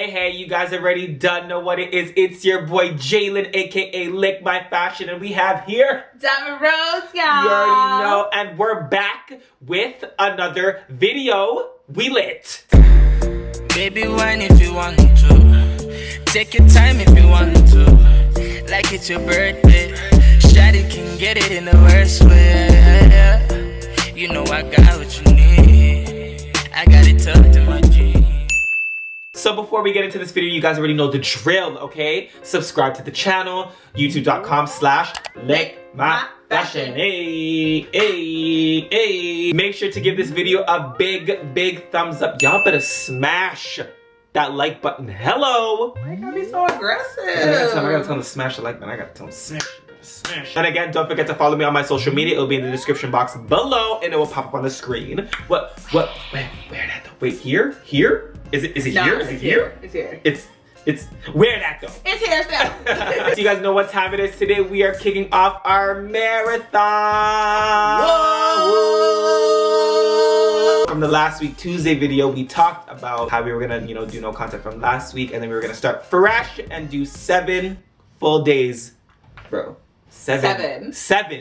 Hey, you guys already done know what it is. It's your boy Jalen, aka Lick My Fashion, and we have here Diamond Rose, y'all. You already know, and we're back with another video. We lit. Baby, whine if you want to. Take your time if you want to. Like it's your birthday. Shawty can get it in the worst way. You know I got what you need. I got it tucked in my jeans. So before we get into this video, you guys already know the drill, okay? Subscribe to the channel, youtube.com/lickmyfashion. Hey. Make sure to give this video a big thumbs up. Y'all better smash that like button. Hello. Why you gotta be so aggressive? I gotta tell them to smash the like button. I gotta tell them smash. And again, don't forget to follow me on my social media. It'll be in the description box below, and it will pop up on the screen. Where that though? Wait, here? Is it No, here? Is it here? It's here. It's where that though? It's here still. So you guys know what time it is today. We are kicking off our marathon. Whoa! From the last week Tuesday video, we talked about how we were gonna, do no content from last week, and then we were gonna start fresh and do 7 full days, bro. Seven. Set.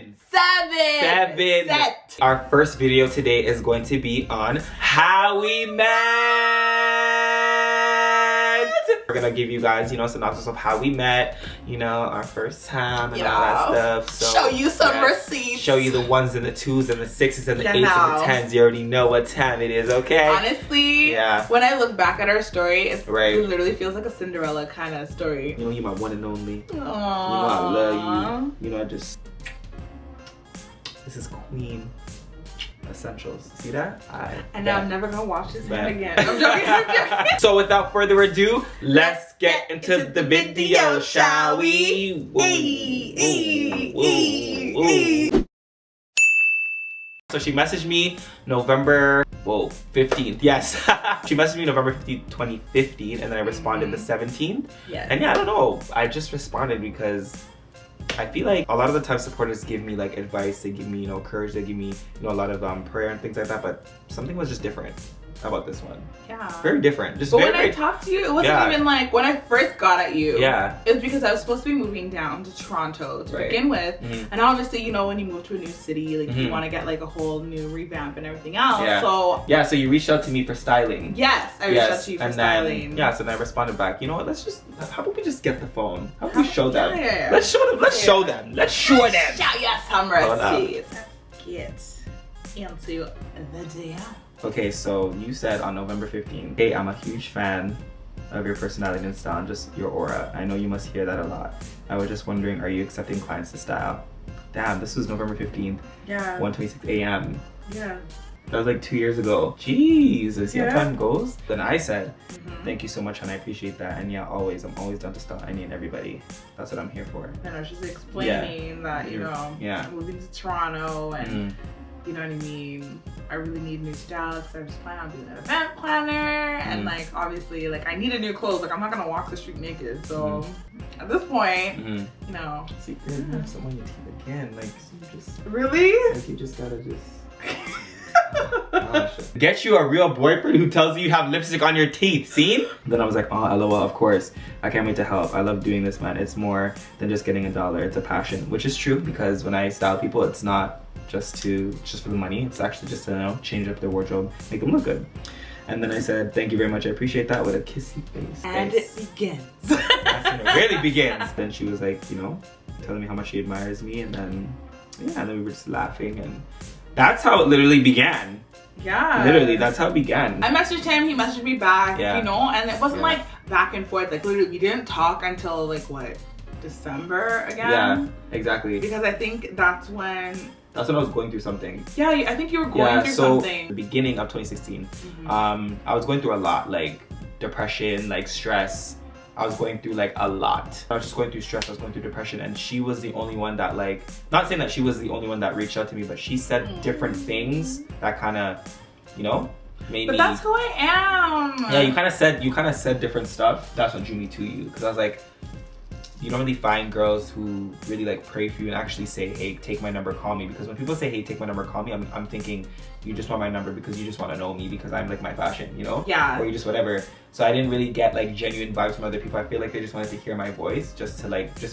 Our first video today is going to be on how we met. We're gonna give you guys, synopsis of how we met, our first time and all that stuff. So show you some receipts. Show you the 1s and the 2s and the 6s and the 8s and the 10s. You already know what time it is, okay? Honestly, when I look back at our story, it literally feels like a Cinderella kind of story. You're my one and only. Aww. I love you. This is Queen Essentials. See that? And now I'm never gonna wash this hand again. I'm joking. So without further ado, let's get into the video, shall we? So she messaged me November 15th. Yes. She messaged me November 15th, 2015, and then I responded the 17th. Yes. And yeah, I don't know. I just responded because I feel like a lot of the time supporters give me like advice, they give me, courage, they give me, a lot of prayer and things like that, but something was just different about this one. Yeah. Very different. But when I talked to you, it wasn't even like when I first got at you. Yeah. It was because I was supposed to be moving down to Toronto to begin with. And obviously, when you move to a new city, like you want to get like a whole new revamp and everything else. Yeah. So you reached out to me for styling. Yes, I reached out to you for styling. So then I responded back, you know what, how about we just get the phone? How about we show them? Yeah. Let's show them. Let's show them. Let's show them. Show you some receipts. Let's get into the video. Okay, so you said on November 15th, hey, I'm a huge fan of your personality and style and just your aura. I know you must hear that a lot. I was just wondering, are you accepting clients to style? Damn, this was November 15th. Yeah. 1:26 a.m. Yeah. That was like 2 years ago. Jesus, see how time goes? Then I said, thank you so much, and I appreciate that. And yeah, I'm always down to style any and everybody. That's what I'm here for. And I was just explaining that, I'm moving to Toronto and you know what I mean? I really need new style because I just plan on being an event planner and like obviously like I need a new clothes. Like I'm not gonna walk the street naked. So at this point, See, you have some on your teeth again. Like you just really? Like you just gotta get you a real boyfriend who tells you have lipstick on your teeth, see? Then I was like, oh, LOL, of course. I can't wait to help. I love doing this, man. It's more than just getting $1. It's a passion, which is true because when I style people, it's not just for the money. It's actually just to change up their wardrobe, make them look good. And then I said, thank you very much. I appreciate that with a kissy face. And it begins. That's when it really begins. Then she was like, telling me how much she admires me. And then, and then we were just laughing and that's how it literally began. Yeah. Literally, that's how it began. I messaged him, he messaged me back, and it wasn't like back and forth. Like literally, we didn't talk until like what, December again? Yeah, exactly. Because I think that's when I was going through something. Yeah, I think you were going through something. The beginning of 2016, I was going through a lot, like depression, like stress. I was going through like a lot. I was just going through stress, I was going through depression, and she was the only one that not saying that she was the only one that reached out to me, but she said different things that kind of, made me. But that's who I am. Yeah, you kind of said different stuff. That's what drew me to you, because I was like, you don't really find girls who really like pray for you and actually say, hey, take my number, call me. Because when people say, hey, take my number, call me, I'm thinking you just want my number because you just want to know me because I'm like my fashion, you know? Yeah. Or you just whatever. So I didn't really get like genuine vibes from other people. I feel like they just wanted to hear my voice just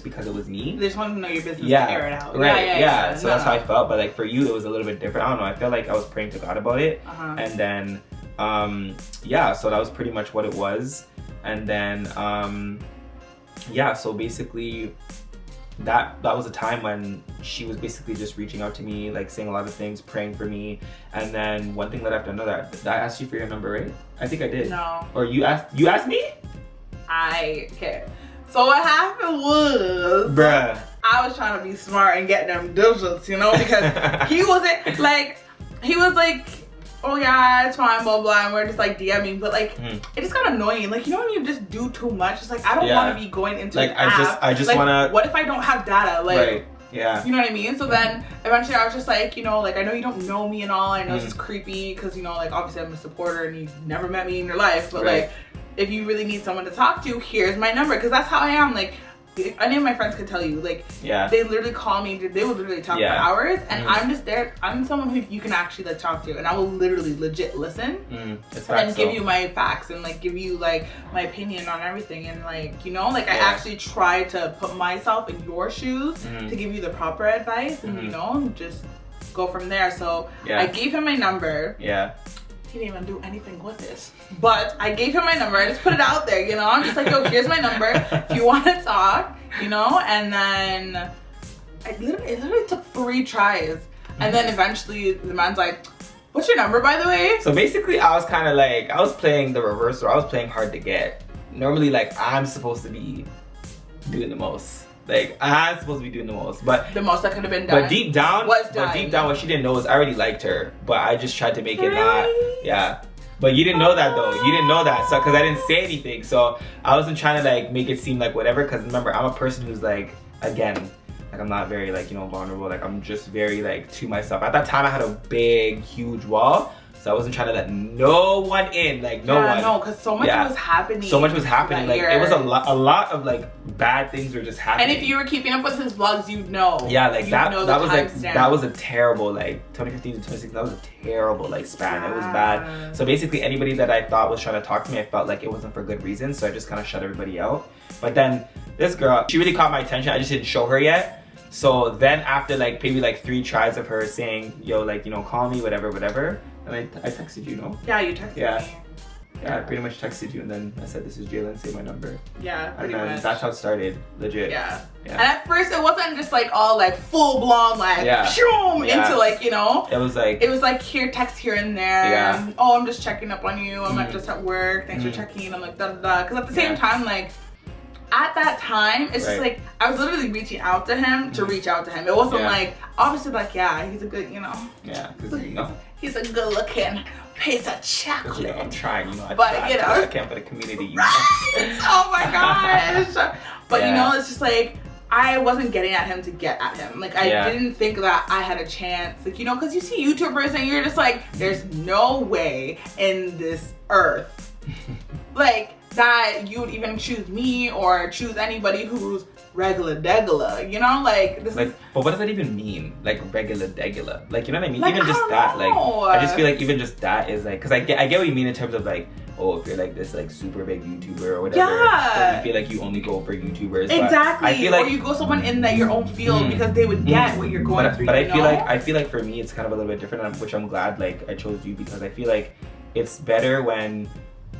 because it was me. They just wanted to know your business, yeah, air it out. Right, yeah. So that's how I felt. But like for you, it was a little bit different. I don't know. I felt like I was praying to God about it. And then, yeah, so that was pretty much what it was. And then, yeah, so basically that was a time when she was basically just reaching out to me, like saying a lot of things, praying for me. And then one thing led after another. Did I ask you for your number, right? I think I did. No. Or you asked me? Okay. So what happened was, bruh, I was trying to be smart and get them digits, you know, because he was like, oh yeah, it's fine, blah blah, and we're just like DMing, but like it just got annoying. Like, you know when you just do too much, it's like I don't want to be going into like an app. I just like, wanna. What if I don't have data? Like, right. Yeah. You know what I mean? So then eventually I was just like, you know, like I know you don't know me and all. I know this is creepy because, you know, like obviously I'm a supporter and you've never met me in your life, but like if you really need someone to talk to, here's my number, because that's how I am. Like, any of my friends could tell you, like, they literally call me, they will literally talk for hours, and I'm just there. I'm someone who you can actually like talk to, and I will literally legit listen and give you my facts and like give you like my opinion on everything, and like, you know, like I actually try to put myself in your shoes to give you the proper advice, and you know, just go from there. So I gave him my number. He didn't even do anything with this, but I gave him my number. I just put it out there, you know. I'm just like, yo, here's my number if you want to talk, you know. And then it literally took 3 tries, and then eventually the man's like, what's your number, by the way? So basically I was kind of like, I was playing the reverse, or I was playing hard to get. Normally, like, I'm supposed to be doing the most. Like, I'm supposed to be doing the most, but the most that could have been done. But deep down, what she didn't know is I already liked her, but I just tried to make it not. Yeah. But you didn't know that though. You didn't know that, so because I didn't say anything, so I wasn't trying to like make it seem like whatever. Because remember, I'm a person who's like, again, like I'm not very like, you know, vulnerable. Like I'm just very like to myself. At that time, I had a big, huge wall. So I wasn't trying to let no one in, like no one. No, because so much was happening. So much was happening. Like it was a lot of like bad things were just happening. And if you were keeping up with his vlogs, you'd know. Yeah, like that was like that was a terrible, like 2015 to 2016. That was a terrible like span. It was bad. So basically, anybody that I thought was trying to talk to me, I felt like it wasn't for good reasons. So I just kind of shut everybody out. But then this girl, she really caught my attention. I just didn't show her yet. So then after like maybe like 3 tries of her saying, yo, like, you know, call me, whatever, whatever. And I texted you, no? Yeah, you texted me. Yeah, I pretty much texted you, and then I said, this is Jalen, say my number. Yeah, pretty much. That's how it started, legit. Yeah. And at first it wasn't just like all like full blown like shoom into like, you know. It was like here, text here and there. Yeah. Oh, I'm just checking up on you. I'm not just at work. Thanks for checking. I'm like da da da. Because at the same time, like, at that time, it's just like I was literally reaching out to him to reach out to him. It wasn't like obviously like he's a good, you know. Yeah, because you know. He's a good looking piece of chocolate. You know, I'm trying, you know. You know, I can't for the community. You know? Oh my gosh. But you know, it's just like I wasn't getting at him to get at him. Like I didn't think that I had a chance. Like, you know, because you see YouTubers and you're just like, there's no way in this earth, like, that you would even choose me or choose anybody who's regular degular, you know, like this is. But what does that even mean? Like regular degular, like, you know what I mean? Like, even just that, like, I just feel like even just that is like, because I get what you mean in terms of like, oh, if you're like this like super big YouTuber or whatever, then you feel like you only go for YouTubers. Exactly. I feel like, or you go someone in that your own field because they would get what you're going through. But I feel like for me it's kind of a little bit different, which I'm glad like I chose you, because I feel like it's better when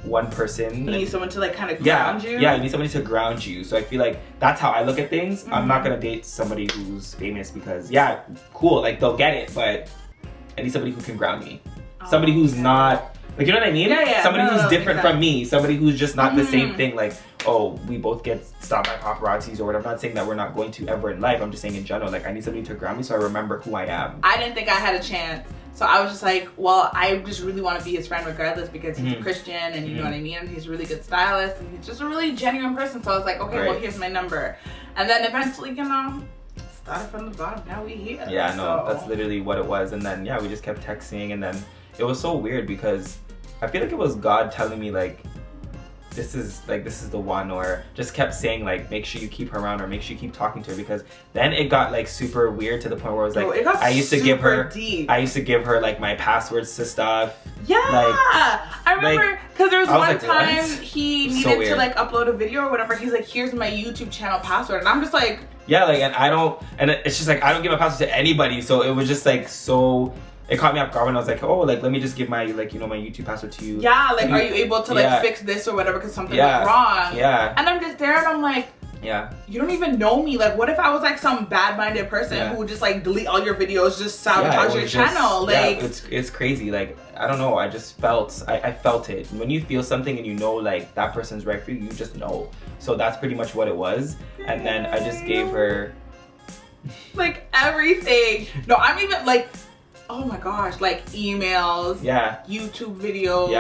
one person, you need someone to like kind of ground you. Yeah, you need somebody to ground you. So I feel like that's how I look at things. I'm not gonna date somebody who's famous because cool, like they'll get it, but I need somebody who can ground me. Somebody who's not, like, you know what I mean? Somebody who's different from me. Somebody who's just not the same thing. Like, oh, we both get stopped by paparazzis or whatever. I'm not saying that we're not going to ever in life. I'm just saying in general, like, I need somebody to ground me so I remember who I am. I didn't think I had a chance. So I was just like, well, I just really want to be his friend regardless because he's a Christian and you know what I mean? And he's a really good stylist and he's just a really genuine person. So I was like, okay, well, here's my number. And then eventually, you know, started from the bottom. Now we here. Yeah, no, that's literally what it was. And then, we just kept texting. And then it was so weird because I feel like it was God telling me, like, this is the one, or just kept saying like, make sure you keep her around, or make sure you keep talking to her, because then it got like super weird to the point where it was like, I used to give her like my passwords to stuff. Yeah, I remember, because there was one time he needed to like upload a video or whatever. He's like, here's my YouTube channel password, and I'm just like, yeah, like, and it's just like, I don't give my password to anybody, so it was just like so. It caught me off guard when I was like, oh, like, let me just give my, like, you know, my YouTube password to you. Yeah, like, are you able to, like, fix this or whatever because something went wrong? Yeah. And I'm just there and I'm like, yeah, you don't even know me. Like, what if I was, like, some bad-minded person who would just, like, delete all your videos, just sabotage your channel? Like, it's crazy. Like, I don't know. I just felt, I felt it. When you feel something and you know, like, that person's right for you, you just know. So that's pretty much what it was. And then I just gave her... like, everything. No, I'm even, like... oh my gosh, like emails, YouTube videos,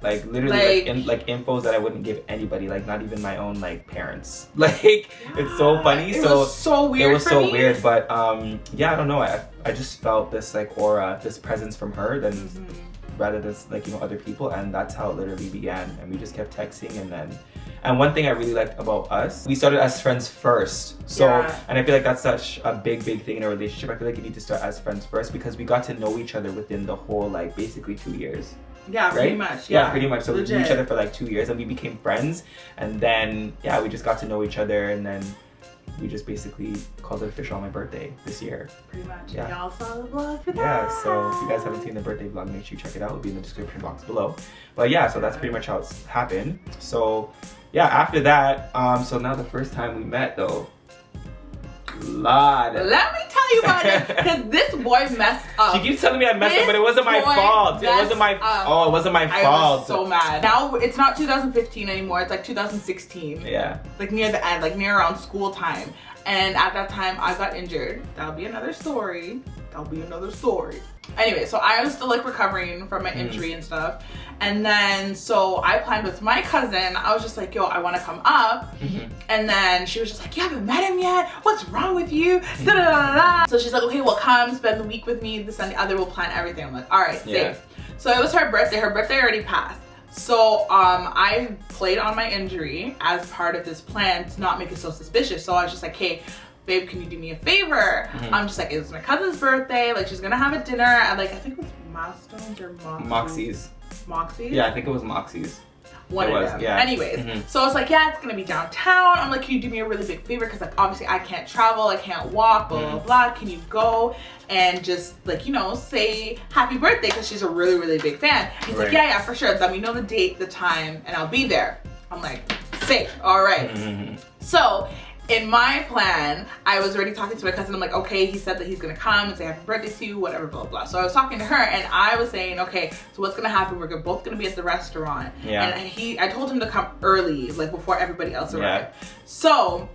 like literally like infos that I wouldn't give anybody, like not even my own like parents. Like it's so funny. It was so weird. It was so weird, but yeah, I don't know. I just felt this like aura, this presence from her, than rather than like, you know, other people, and that's how it literally began. And we just kept texting, and one thing I really liked about us, we started as friends first. So, and I feel like that's such a big thing in a relationship. I feel like you need to start as friends first, because we got to know each other within the whole, like, basically 2 years. Yeah, right? Pretty much. Yeah, pretty much. So we knew each other for like 2 years, and we became friends. And then, yeah, we just got to know each other, and then we just basically called it official on my birthday this year. Pretty much. Yeah. Y'all saw the vlog for that. Yeah, so if you guys haven't seen the birthday vlog, make sure you check it out. It'll be in the description box below. But yeah, so that's pretty much how it's happened. So yeah, after that, so now the first time we met though, Lord. Let me tell you about it, because this boy messed up. She keeps telling me I messed up, but it wasn't my fault. It wasn't my fault. It wasn't my fault. I was so mad. Now it's not 2015 anymore. It's like 2016. Yeah. Like near the end, like near around school time. And at that time, I got injured. That'll be another story. Anyway, so I was still like recovering from my injury and stuff. And then, so I planned with my cousin. I was just like, yo, I want to come up. And then she was just like, you haven't met him yet? What's wrong with you? Da, da, da, da. So she's like, okay, well, come spend the week with me. This and the other, we'll plan everything. I'm like, all right, safe. So it was her birthday. Her birthday already passed. So I played on my injury as part of this plan to not make it so suspicious. So I was just like, hey, babe, can you do me a favor? I'm just like, it's my cousin's birthday. Like, she's gonna have a dinner at, like, I think it was Milestones or Moxie's. Moxie's? Yeah, I think it was Moxie's. One of them. Yeah. Anyways, so I was like, yeah, it's gonna be downtown. I'm like, can you do me a really big favor? Because, like, obviously I can't travel, I can't walk, blah, blah, blah. Can you go and just, like, you know, say happy birthday? Because she's a really big fan. He's like, yeah, for sure. Let me know the date, the time, and I'll be there. I'm like, safe, all right. So, in my plan, I was already talking to my cousin. I'm like, okay, he said that he's gonna come and say happy birthday to you, whatever, blah, blah. So I was talking to her, and I was saying, okay, so what's gonna happen? We're both gonna be at the restaurant. And I told him to come early, like before everybody else arrived. So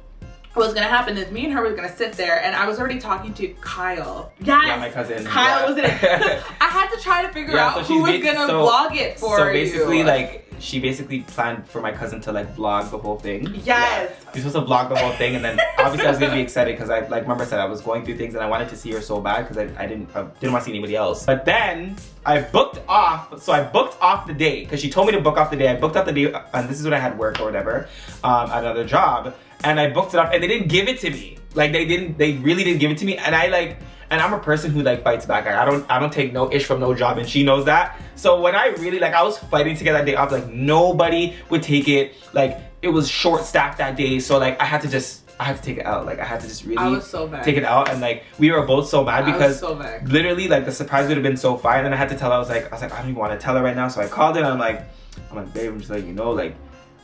what's gonna happen is me and her were gonna sit there, and I was already talking to Kyle. Yes, yeah, my cousin. Kyle was in it. I had to try to figure out who was gonna vlog it for you. So basically, like, she basically planned for my cousin to like vlog the whole thing. Yes. Yeah. She was supposed to vlog the whole thing, and then obviously I was gonna be excited because I, like, remember I said I was going through things and I wanted to see her so bad because I didn't want to see anybody else. But then I booked off, so I booked off the day because she told me to book off the day. I booked off the day, and this is when I had work or whatever, at another job, and I booked it off, and they didn't give it to me. Like, they really didn't give it to me, and and I'm a person who like fights back. I don't take no ish from no job, and she knows that. So when I really, like, I was fighting to get that day off, like nobody would take it. Like, it was short staffed that day, so like I had to take it out. Like, I had to just really take it out, and like we were both so mad because literally, like, the surprise would have been so fire. And then I had to tell her, I was like, I don't even want to tell her right now. So I called her, and I'm like, babe, I'm just letting you know, like,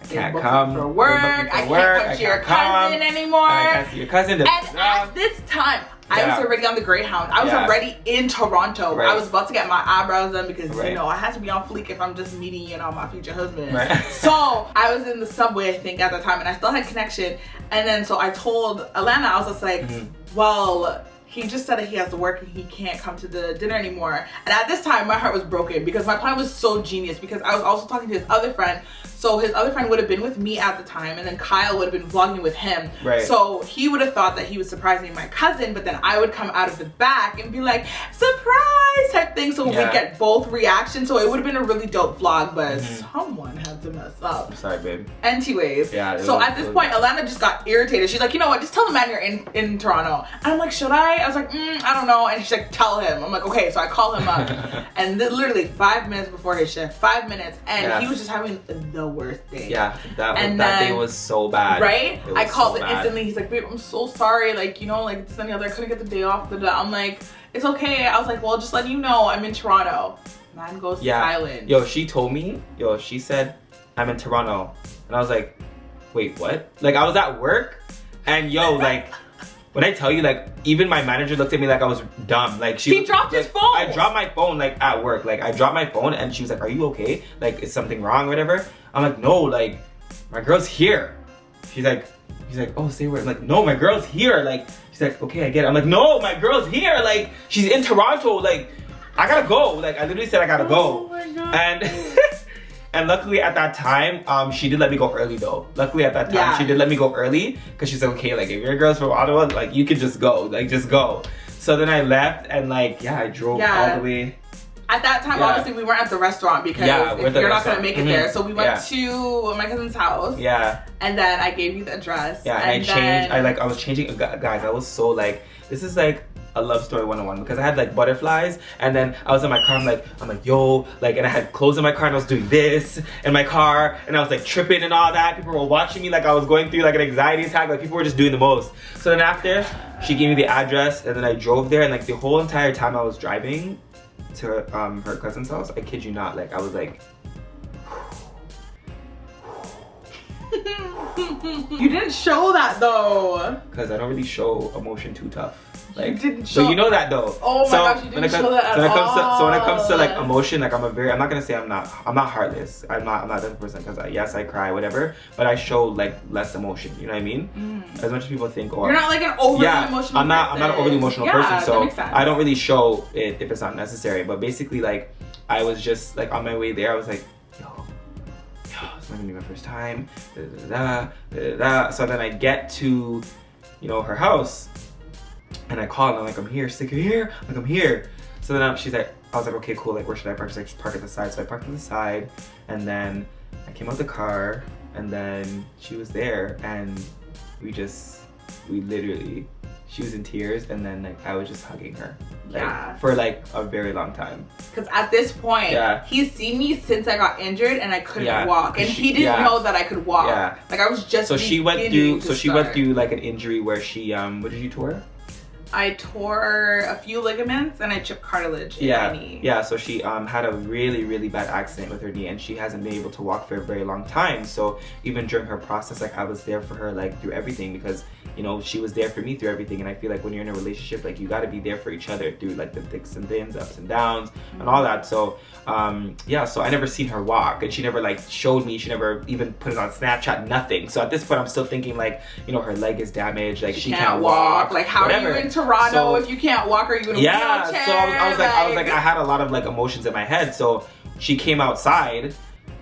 I can't come for work. I can't come to your cousin anymore. I can't see your cousin. And at this time, I was already on the Greyhound. I was already in Toronto. I was about to get my eyebrows done because, you know, I had to be on fleek if I'm just meeting, you know, my future husband. So I was in the subway, I think, at the time, and I still had connection. And then so I told Alana, I was just like, well, he just said that he has to work and he can't come to the dinner anymore. And at this time, my heart was broken because my plan was so genius because I was also talking to his other friend. So his other friend would have been with me at the time, and then Kyle would have been vlogging with him. Right. So he would have thought that he was surprising my cousin, but then I would come out of the back and be like, surprise type thing. So we'd get both reactions. So it would have been a really dope vlog, but someone had to mess up. I'm sorry, babe. Anyways, so at this point, Alana just got irritated. She's like, you know what? Just tell the man you're in Toronto. And I'm like, should I? I was like, I don't know. And she's like, tell him. I'm like, okay. So I call him up, and literally 5 minutes before his shift, 5 minutes, and he was just having the worst day. Yeah, that day was so bad. Right? I called him instantly. He's like, babe, I'm so sorry. Like, you know, like this and the other. I couldn't get the day off. I'm like, it's okay. I was like, well, just letting you know, I'm in Toronto. Man goes silent. Yo, she told me. Yo, she said, I'm in Toronto, and I was like, wait, what? Like, I was at work, and yo, like. When I tell you, like, even my manager looked at me like I was dumb. Like, he dropped his phone. I dropped my phone, like, at work. Like, I dropped my phone, and she was like, are you okay? Like, is something wrong or whatever? I'm like, no, like, my girl's here. She's like, oh, say where? I'm like, no, my girl's here. Like, she's like, okay, I get it. I'm like, no, my girl's here. Like, she's in Toronto. Like, I gotta go. Like, I literally said I gotta go. Oh, my God. And luckily at that time, she did let me go early though. Luckily at that time, she did let me go early because she's like, okay, like if your girl's from Ottawa, like you could just go, like just go. So then I left and like, I drove all the way. At that time, obviously we weren't at the restaurant because if you're not gonna make it there. So we went to my cousin's house. Yeah. And then I gave you the address. Yeah, and I changed. I was changing, guys. I was so like, this is like a love story 101 because I had like butterflies, and then I was in my car. I'm like, yo, like, and I had clothes in my car, and I was doing this in my car, and I was like tripping and all that. People were watching me like I was going through like an anxiety attack. Like people were just doing the most. So then after, she gave me the address, and then I drove there, and like the whole entire time I was driving to her cousin's house, I kid you not, like I was like. You didn't show that though. Because I don't really show emotion too tough. Like, you didn't show. So you know that though. Oh my gosh, you didn't show that at all. So when it comes to like emotion, like I'm not gonna say I'm not heartless. I'm not that person because yes, I cry, whatever. But I show like less emotion. You know what I mean? As much as people think, or you're not like an overly emotional person. I'm not an overly emotional person. So that makes sense. I don't really show it if it's not necessary. But basically, like I was just like on my way there, I was like, it's not gonna be my first time. So then I get to, her house, and I call and I'm like, I'm here. She's like, you're here? I'm like, I'm here. So then she's like, I was like, okay, cool. Like, where should I park? She's like, just park at the side. So I parked at the side, and then I came out the car, and then she was there, and she was in tears, and then like I was just hugging her, for like a very long time. Because at this point, he's seen me since I got injured and I couldn't walk, and he didn't know that I could walk. Like I was just. So she went through like an injury where she what did you tore? I tore a few ligaments and I chipped cartilage in my knee. Yeah, so she had a really, really bad accident with her knee, and she hasn't been able to walk for a very long time. So even during her process, like I was there for her like through everything, because she was there for me through everything. And I feel like when you're in a relationship, like you got to be there for each other through like the thicks and thins, ups and downs, and all that. So so I never seen her walk, and she never like showed me. She never even put it on Snapchat, nothing. So at this point, I'm still thinking like, her leg is damaged, like she can't walk. Like how are you in Toronto if you can't walk? Are you in a wheelchair? So I was like, I had a lot of like emotions in my head. So she came outside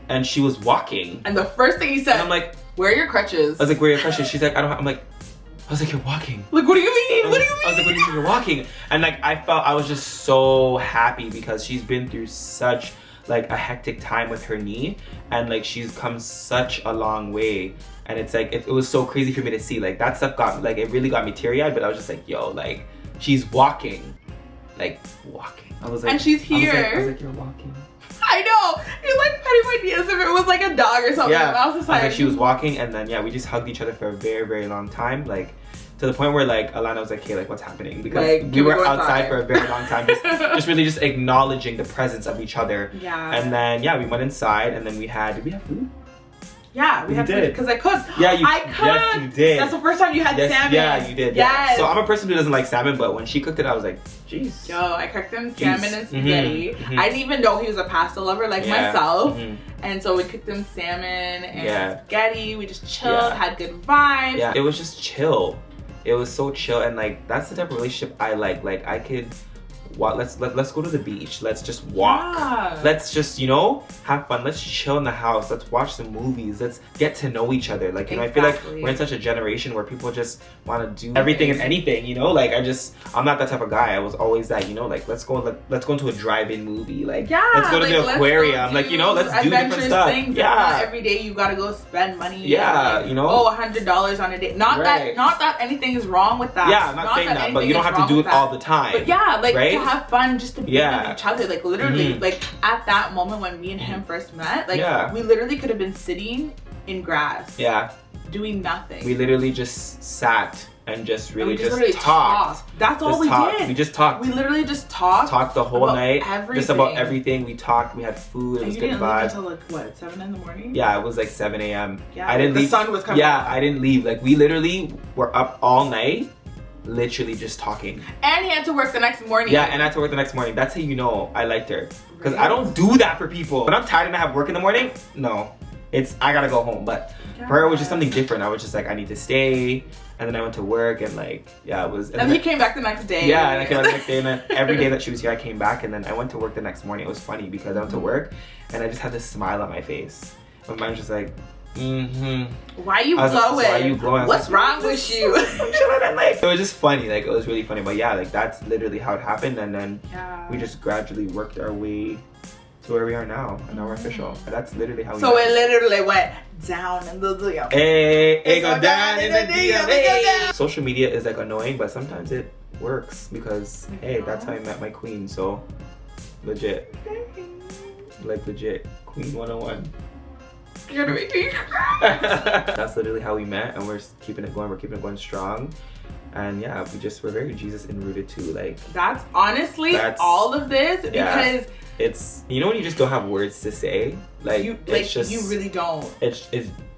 and she was walking. And the first thing he said, and I'm like, where are your crutches? I was like, where are your crutches? She's like, I was like, you're walking. Like, what do you mean? What do you mean? I was like, what do you mean you're walking? And like, I was just so happy because she's been through such like a hectic time with her knee, and like she's come such a long way. And it's like, it was so crazy for me to see. Like that stuff it really got me teary-eyed, but I was just like, yo, like she's walking. Like walking. I was like, and she's here. I was like, you're walking. I know. You're like petting my knee as if it was like a dog or something. Yeah. I was just like, she was walking, and then we just hugged each other for a very, very long time. Like to the point where like Alana was like, hey, like what's happening? Because like, we were outside for a very long time, just really just acknowledging the presence of each other. Yeah. And then we went inside, and then did we have food? Yeah, we had food because I cooked. Yeah, I cooked. Yes, you did. That's the first time you had salmon. Yeah, you did. Yes. So I'm a person who doesn't like salmon, but when she cooked it, I was like, jeez. Yo, I cooked him salmon and spaghetti. I didn't even know he was a pasta lover like myself. And so we cooked him salmon and spaghetti. We just chilled, had good vibes. Yeah, it was just chill. It was so chill, and like that's the type of relationship I like. Like I could let's go to the beach. Let's just walk. Yeah. Let's just, you know, have fun. Let's chill in the house. Let's watch some movies. Let's get to know each other. Like, you know, I feel like we're in such a generation where people just want to do everything and anything, you know? Like I'm not that type of guy. I was always that, you know, like let's go into a drive-in movie. Like let's go to the aquarium. Like, you know, let's do different stuff. Things. Yeah. Not every day you gotta go spend money. Yeah, like, you know. Oh, $100 on a day. Not that anything is wrong with that. Yeah, I'm not saying that, but you don't have to do it all the time. But yeah, like right? to have fun, just to be with each other. Like literally, like at that moment when me and him first met, like we literally could have been sitting in grass. Yeah. Doing nothing. We literally just sat and just really just talked. That's all we did. We just talked. We literally just talked. Talked the whole night. Everything. Just about everything. We talked. We had food. It was good vibe. Until like what, 7 in the morning? Yeah, it was like 7 a.m. Yeah, I didn't leave. The sun was coming. Yeah, I didn't leave. Like we literally were up all night, literally just talking. And he had to work the next morning. Yeah, and I had to work the next morning. That's how you know I liked her. Because I don't do that for people. When I'm tired and I have work in the morning, no. I gotta go home. But for her, it was just something different. I was just like, I need to stay. And then I went to work and like, yeah, it was. And then he came back the next day. Yeah, and I came back the next day. And then every day that she was here, I came back. And then I went to work the next morning. It was funny because I went to work and I just had this smile on my face. My mind was just like, Why are you glowing? Why are you glowing? What's wrong with you? It was just funny. Like, it was really funny. But yeah, like that's literally how it happened. And then we just gradually worked our way to where we are now, and now we're official. That's literally how we So it literally went down in the DM. Hey, go down in the DM. Hey. Social media is like annoying, but sometimes it works because hey, that's how I met my queen. So legit, like legit, Queen 101. You're gonna make me cry. That's literally how we met, and we're keeping it going. We're keeping it going strong. And yeah, we're very Jesus and rooted too. Like that's honestly all of this because it's, you know, when you just don't have words to say, like it's just, you really don't. It's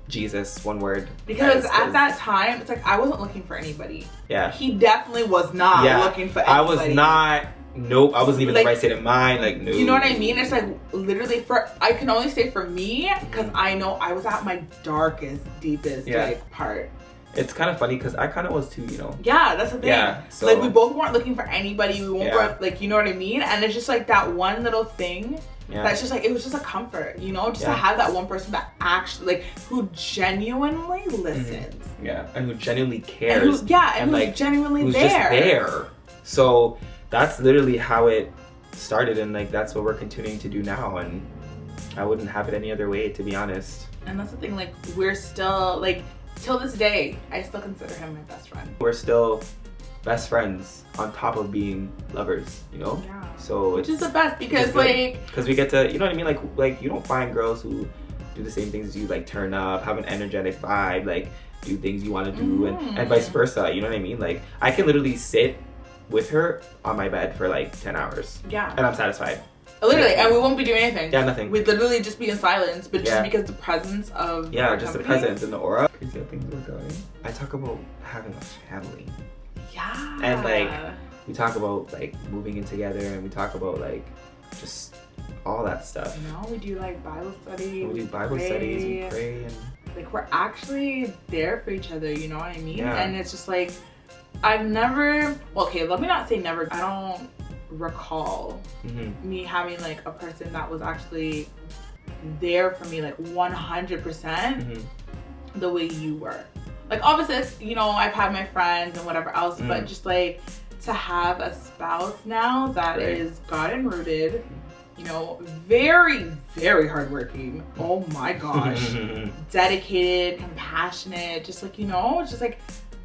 Jesus, one word. Because at that time, it's like I wasn't looking for anybody. Yeah. He definitely was not looking for anybody. I was not. Nope. I wasn't even the right state of mind. Like no. You know what I mean? It's like literally I can only say for me because I know I was at my darkest, deepest like part. It's kind of funny because I kind of was too, you know. Yeah, that's the thing. Yeah, so, like we both weren't looking for anybody. We weren't like, you know what I mean? And it's just like that one little thing that's just like, it was just a comfort, you know, just to have that one person that actually like who genuinely listens. Yeah, and who genuinely cares. And who's like genuinely who's there. Just there. So that's literally how it started, and like that's what we're continuing to do now, and I wouldn't have it any other way, to be honest. And that's the thing, like we're still like, till this day, I still consider him my best friend. We're still best friends on top of being lovers, you know? Yeah. So which is the best because like... Because we get to, you know what I mean? Like you don't find girls who do the same things as you, like turn up, have an energetic vibe, like do things you want to do and vice versa, you know what I mean? Like I can literally sit with her on my bed for like 10 hours. Yeah. And I'm satisfied. Literally, and we won't be doing anything. Yeah, nothing. We'd literally just be in silence, but just because the presence of the presence and the aura. Crazy how things work out. I talk about having a family. Yeah. And like, we talk about like moving in together, and we talk about like just all that stuff. You know, we do like Bible studies. We do Bible studies, we pray, and like we're actually there for each other, you know what I mean? Yeah. And it's just like, I've never, well, okay, let me not say never. I don't recall me having like a person that was actually there for me like 100% the way you were. Like obviously, you know, I've had my friends and whatever else, but just like to have a spouse now that is God and rooted, you know, very, very hardworking. Oh my gosh. Dedicated, compassionate, just like, you know, just like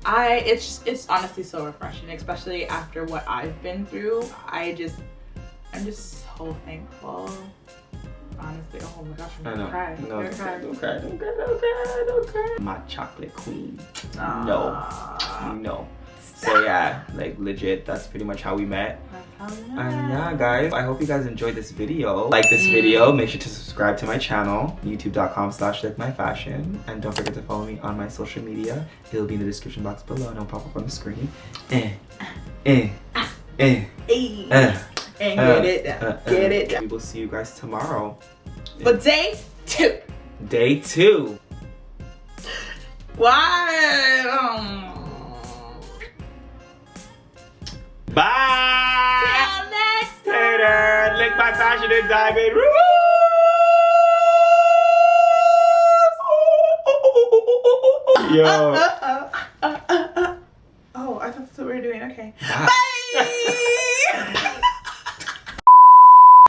it's honestly so refreshing, especially after what I've been through. I'm just so thankful. Honestly, oh my gosh, I'm gonna cry. No, don't cry. My chocolate queen. No. So yeah, like legit, that's pretty much how we met. That's how we met. And yeah, guys, I hope you guys enjoyed this video. Like this video, make sure to subscribe to my channel, youtube.com/likemyfashion. And don't forget to follow me on my social media. It'll be in the description box below and it'll pop up on the screen. Get it. We will see you guys tomorrow. But day 2. Day 2. Why? Bye. Till next time. Later. Lick my fashion and diamond. Yo. Oh, I thought that's what we were doing. Okay. Bye.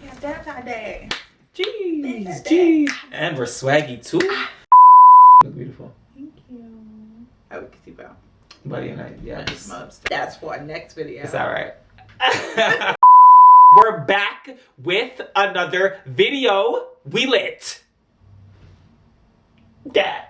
Yeah, that's our day. Jeez. And we're swaggy too. Look beautiful. Thank you. I would kiss you, bro. Buddy and I, yeah. That's for our next video. It's alright. We're back with another video. We lit. Yeah.